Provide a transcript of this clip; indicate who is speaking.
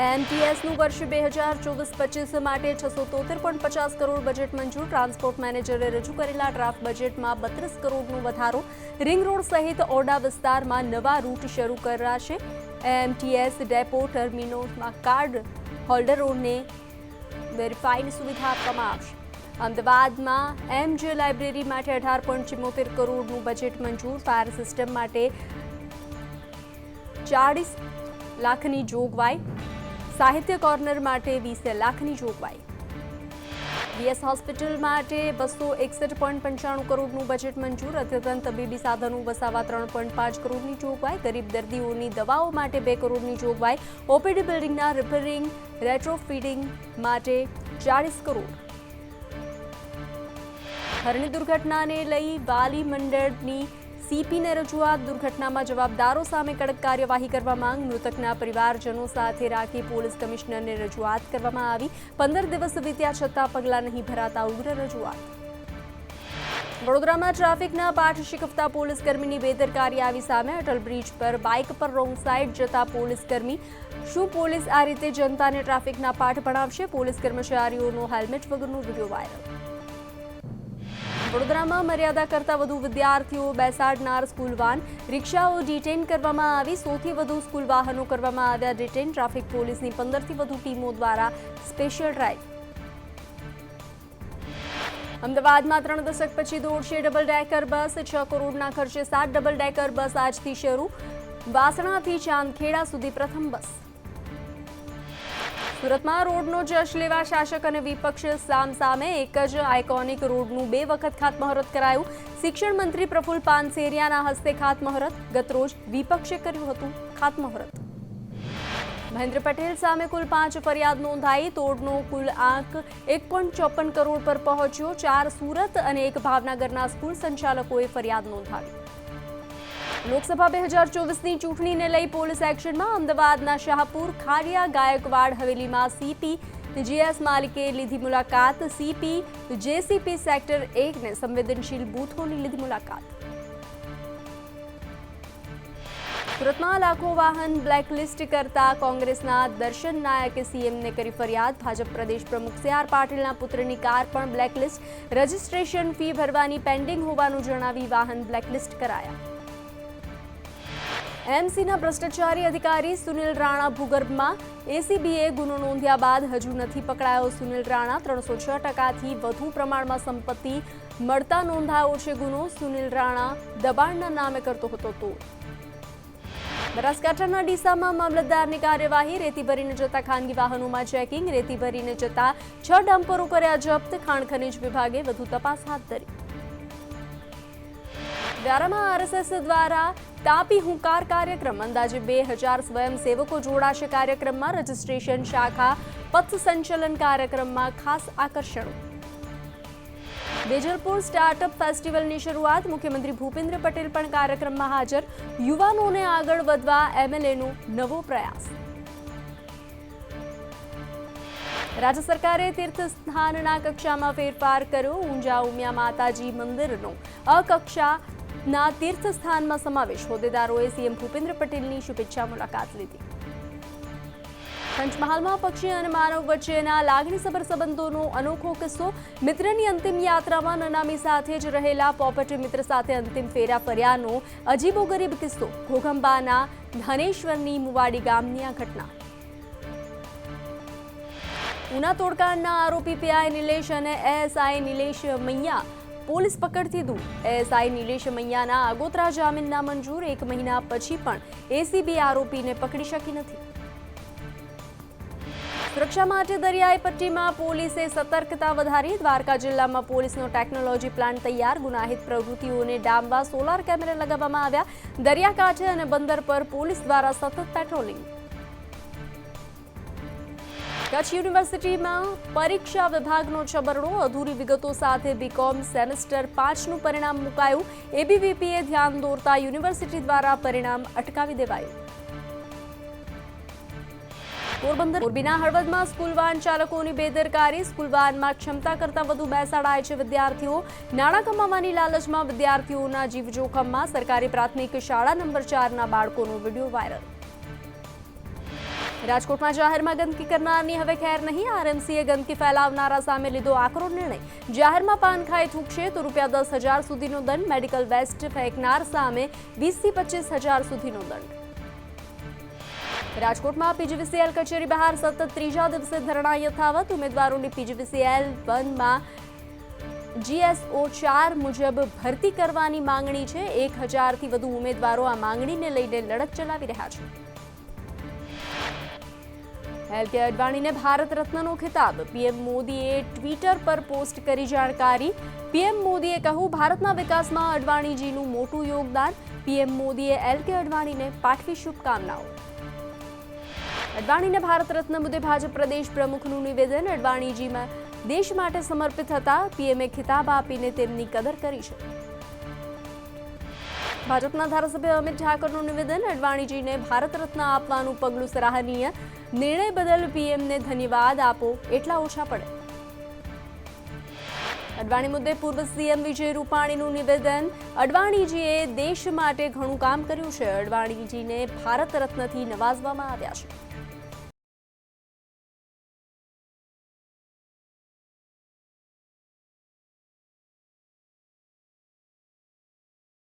Speaker 1: એમટીએસનું વર્ષ 2024-25 માટે 673.50 કરોડ બજેટ મંજૂર. ટ્રાન્સપોર્ટ મેનેજરે રજૂ કરેલા ડ્રાફ્ટ બજેટમાં 32 કરોડનો વધારો. રિંગ રોડ સહિત ઓરડા વિસ્તારમાં નવા રૂટ શરૂ કરાશે. એમટીએસ ડેપો ટર્મિનોમાં કાર્ડ હોલ્ડરોને વેરીફાઈની સુવિધા આપવામાં આવશે. અમદાવાદમાં એમજે લાઇબ્રેરી માટે 18.74 કરોડનું બજેટ મંજૂર. ફાયર સિસ્ટમ માટે 40 લાખની જોગવાઈ. સાહિત્ય કોર્નર માટે 20 લાખની જોગવાઈ. વીએસ હોસ્પિટલ માટે 261.95 કરોડનું બજેટ મંજૂર. અદ્યતન તબીબી સાધનો વસાવવા 3.5 કરોડની જોગવાઈ. ગરીબ દર્દીઓની દવાઓ માટે 2 કરોડની જોગવાઈ. ઓપીડી બિલ્ડિંગના રિપેરિંગ રેટ્રોફિટિંગ માટે 40 કરોડ. હરણી દુર્ઘટનાને લઈ વાલી મંડળની સીપીને રજૂઆત. દુર્ઘટનામાં જવાબદારો સામે કડક કાર્યવાહી કરવા માંગ. મૃતકના પરિવારજનો સાથે રાખી પોલીસ કમિશનરને રજૂઆત કરવામાં આવી. 15 દિવસ વીત્યા છતાં પગલાં નહીં ભરાતા ઉગ્ર રજૂઆત. વડોદરામાં ટ્રાફિકના પાઠ શીખવતા પોલીસકર્મીની બેદરકારી આવી સામે. અટલ બ્રિજ પર બાઇક પર રોંગ સાઇડ જતા પોલીસકર્મી. શું પોલીસ આ રીતે જનતાને ટ્રાફિકના પાઠ ભણાવશે? પોલીસ કર્મચારીઓનો હેલ્મેટ વગરનો વિડીયો વાયરલ. વડોદરામાં મર્યાદા કરતાં વધુ વિદ્યાર્થીઓ બેસાડનાર સ્કૂલ વાન. રિક્ષાઓ ડિટેઇન કરવામાં આવી. 100થી વધુ સ્કૂલ વાહનો કરવામાં આવ્યા ડિટેઇન. ટ્રાફિક પોલીસની 15થી વધુ ટીમો દ્વારા સ્પેશિયલ ડ્રાઇવ. અમદાવાદમાં 3 દશક પછી દોડશે ડબલ ડેકર બસ. 6 કરોડના ખર્ચે 7 ડબલ ડેકર બસ આજથી શરૂ. વાસણાથી ચાંદખેડા સુધી પ્રથમ બસ. સુરતમાં રોડનો જશ લેવા શાસક અને વિપક્ષ સામસામે. એક જ આઇકોનિક રોડનું 2 વખત ખાતમુહૂર્ત કરાયું. શિક્ષણ મંત્રી પ્રફુલ્લ પાનસેરિયાના હસ્તે ખાતમુહૂર્ત. ગતરોજ વિપક્ષે કર્યું હતું ખાતમુહૂર્ત. મહેન્દ્ર પટેલ સામે કુલ 5 ફરિયાદ નોંધાઈ. તોડનો કુલ આંક 1.54 કરોડ પર પહોંચ્યો. 4 સુરત અને 1 ભાવનગરના સ્કૂલ સંચાલકોએ ફરિયાદ નોંધાવી. લોકસભા 2024ની ચૂંટણીને લઈ પોલીસ એક્શનમાં. અમદાવાદના શાહપુર ખાડિયા ગાયકવાડ હવેલીમાં સીપી જીએસ માલિકે લીધી મુલાકાત. સીપી જેસીપી સેક્ટર 1ને સંવેદનશીલ બૂથોની લીધી મુલાકાત. સુરતમાં લાખો વાહન બ્લેકલિસ્ટ કરતા કોંગ્રેસના દર્શન નાયકે સીએમને કરી ફરિયાદ. ભાજપ પ્રદેશ પ્રમુખ CR પાટીલના પુત્રની કાર પણ બ્લેકલિસ્ટ. રજીસ્ટ્રેશન ફી ભરવાની પેન્ડિંગ હોવાનું જણાવી વાહન બ્લેકલિસ્ટ કરાયા. એમસીના ભ્રષ્ટાચારી અધિકારી સુનિલ રાણા ભૂગર્ભમાં. એસીબીએ ગુનો નોંધ્યા બાદ હજુ નથી પકડાયો સુનિલ રાણા. 306% વધુ પ્રમાણમાં સંપત્તિ મળતા નોંધાયો છે ગુનો. સુનિલ રાણા દબાણના નામે કરતો હતો તોડ. બનાસકાંઠાના ડીસામાં મામલતદારની કાર્યવાહી. રેતી ભરીને જતા ખાનગી વાહનોમાં ચેકિંગ. રેતી ભરીને જતા 6 ડમ્પરો કર્યા જપ્ત. ખાણ ખનીજ વિભાગે વધુ તપાસ હાથ ધરી. વ્યારામાં આરએસએસ દ્વારા તાપી હુંકાર કાર્યક્રમ. અંદાજે 2000 સ્વયંસેવકો જોડાશે કાર્યક્રમમાં. રજીસ્ટ્રેશન શાખા પથ સંચલન કાર્યક્રમમાં ખાસ આકર્ષણો. વેજલપુર સ્ટાર્ટઅપ ફેસ્ટિવલની શરૂઆત. મુખ્યમંત્રી ભૂપેન્દ્ર પટેલ પણ કાર્યક્રમમાં હાજર. યુવાનોને આગળ વધવા એમએલએનો નવો પ્રયાસ. રાજ્ય સરકારે તીર્થસ્થાનના કક્ષામાં ફેરફાર કર્યો. ઊંઝા ઉમિયા માતાજી મંદિરનો અકક્ષાના તીર્થસ્થાનમાં સમાવેશ. હોદ્દેદારોએ સીએમ ભૂપેન્દ્ર પટેલની શુભેચ્છા મુલાકાત લીધી. પંચમહાલમાં પક્ષી અને માનવ વચ્ચેના લાગણીસભર સંબંધોનો અનોખો કિસ્સો. મિત્રની અંતિમ યાત્રામાં નનામી સાથે જ રહેલા પોપટ મિત્ર સાથે અંતિમ ફેરા ફર્યાનો અજીબોગરીબ કિસ્સો. ઘોઘંબાના ધનેશ્વરની મુવાડી ગામની આ ઘટના. ઉના તોડકાંડના આરોપી પીઆઈ નિલેશ અને એએસઆઈ નિલેશ મૈયા પોલીસ પકડથી દૂર. એએસઆઈ નિલેશ મૈયાના આગોતરા જામીન નામંજૂર. 1 મહિના પછી પણ એસીબી આરોપીને પકડી શકી નથી. સુરક્ષા માટે દરિયાઈ પટ્ટીમાં પોલીસે સતર્કતા વધારી. દ્વારકા જિલ્લામાં પોલીસનો ટેકનોલોજી પ્લાન્ટ તૈયાર. ગુનાહિત પ્રવૃત્તિઓને ડામવા સોલાર કેમેરા લગાવવામાં આવ્યા. દરિયાકાંઠે અને બંદર પર પોલીસ દ્વારા સતત પેટ્રોલિંગ. કચ્છ યુનિવર્સિટીમાં પરીક્ષા વિભાગનો છબરડો. અધૂરી વિગતો સાથે બીકોમ સેમેસ્ટર 5નું પરિણામ મુકાયું. એબીવીપીએ ધ્યાન દોરતા યુનિવર્સિટી દ્વારા પરિણામ અટકાવી દેવાયું. પોરબંદર મોરબીના હળવદમાં સ્કૂલ વાન ચાલકોની બેદરકારી. સ્કૂલ વાનમાં ક્ષમતા કરતાં વધુ બેસાડાય છે વિદ્યાર્થીઓ. નાણાં કમાવાની લાલચમાં વિદ્યાર્થીઓના જીવ જોખમમાં. સરકારી પ્રાથમિક શાળા નંબર 4ના બાળકોનો વિડીયો વાયરલ. રાજકોટમાં જાહેરમાં ગંદકી કરનારની હવે ખેર નહીં. આરએમસીએ ગંદકી ફેલાવનારા સામે લીધો આકરો નિર્ણય. જાહેરમાં પાન ખાઈ થૂકશે તો ₹10,000 સુધીનો દંડ. મેડિકલ વેસ્ટ ફેંકનાર સામે 20,000 થી 25,000 સુધીનો દંડ. રાજકોટમાં પીજીવીસીએલ કચેરી બહાર સતત ત્રીજા દિવસે ધરણા યથાવત. ઉમેદવારોની પીજીવીસીએલ 1માં GSO 4 મુજબ ભરતી કરવાની માંગણી છે. 1,000 થી વધુ ઉમેદવારો આ માંગણીને લઈને લડત ચલાવી રહ્યા છે. એલકે અડવાણીને ભારત રત્નનો ખિતાબ. પીએમ મોદીએ ટ્વિટર પર પોસ્ટ કરી જાણકારી. પીએમ મોદીએ કહ્યું, ભારતના વિકાસમાં અડવાણીજીનું મોટું યોગદાન. પીએમ મોદીએ એલકે અડવાણીને પાઠવી શુભકામનાઓ. અડવાણીને ભારત રત્ન મુદ્દે ભાજપ પ્રદેશ પ્રમુખનું નિવેદન. અડવાણીજીમાં દેશ માટે સમર્પિત હતા. પીએમએ ખિતાબ આપીને તેમની કદર કરી છે. ભાજપના ધારાસભ્ય અમિત ઠાકરનું નિવેદન. અડવાણીજીને ભારત રત્ન આપવાનું પગલું સરાહનીય. નિર્ણય બદલ પીએમને ધન્યવાદ આપો એટલા ઓછા પડે. અડવાણી મુદ્દે પૂર્વ સીએમ વિજય રૂપાણીનું નિવેદન. અડવાણીજીએ દેશ માટે ઘણું કામ કર્યું છે. અડવાણીજીને ભારત રત્નથી નવાજવામાં આવ્યા છે.